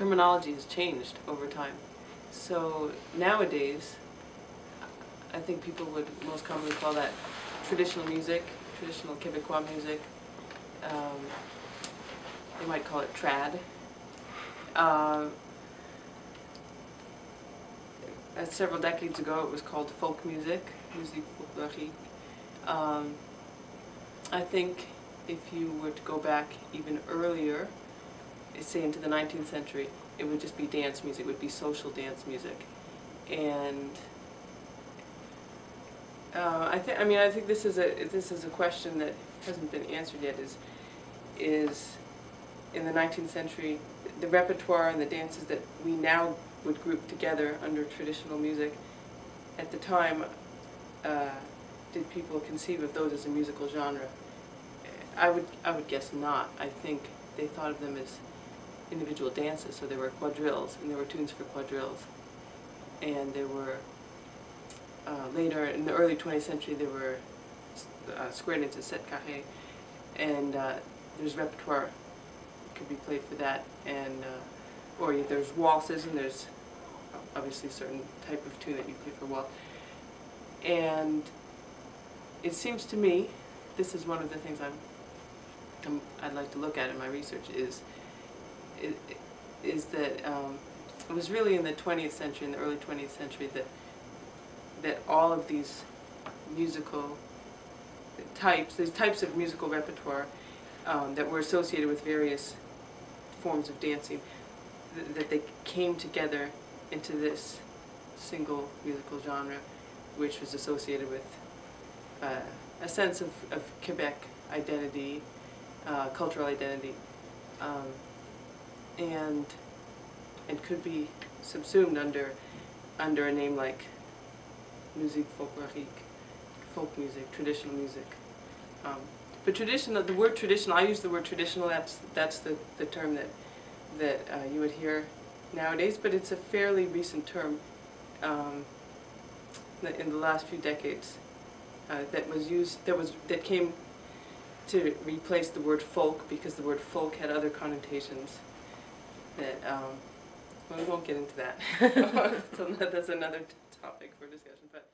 terminology has changed over time. So nowadays, I think people would most commonly call that traditional music, traditional Quebecois music. They might call it trad. Several decades ago it was called folk music, musique folklorique. I think if you were to go back even earlier, say into the 19th century, it would just be dance music, it would be social dance music. And I think this is a question that hasn't been answered yet. Is in the 19th century, the repertoire and the dances that we now would group together under traditional music, at the time, did people conceive of those as a musical genre? I would guess not. I think they thought of them as individual dances. So there were quadrilles, and there were tunes for quadrilles, and there were later in the early 20th century there were square dances, sept carré, and there's repertoire that could be played for that, and or there's waltzes, and there's obviously a certain type of tune that you play for waltz. And it seems to me, this is one of the things I'd like to look at in my research, is that it was really in the 20th century, in the early 20th century, that all of these musical types, these types of musical repertoire that were associated with various forms of dancing, that they came together into this single musical genre, which was associated with a sense of Quebec identity, cultural identity, and could be subsumed under a name like musique folklorique, folk music, traditional music. But traditional, the word traditional, I use the word traditional. That's the term that you would hear nowadays, but it's a fairly recent term in the last few decades that was used, that came to replace the word folk, because the word folk had other connotations that, well, we won't get into that. So that's another topic for discussion. But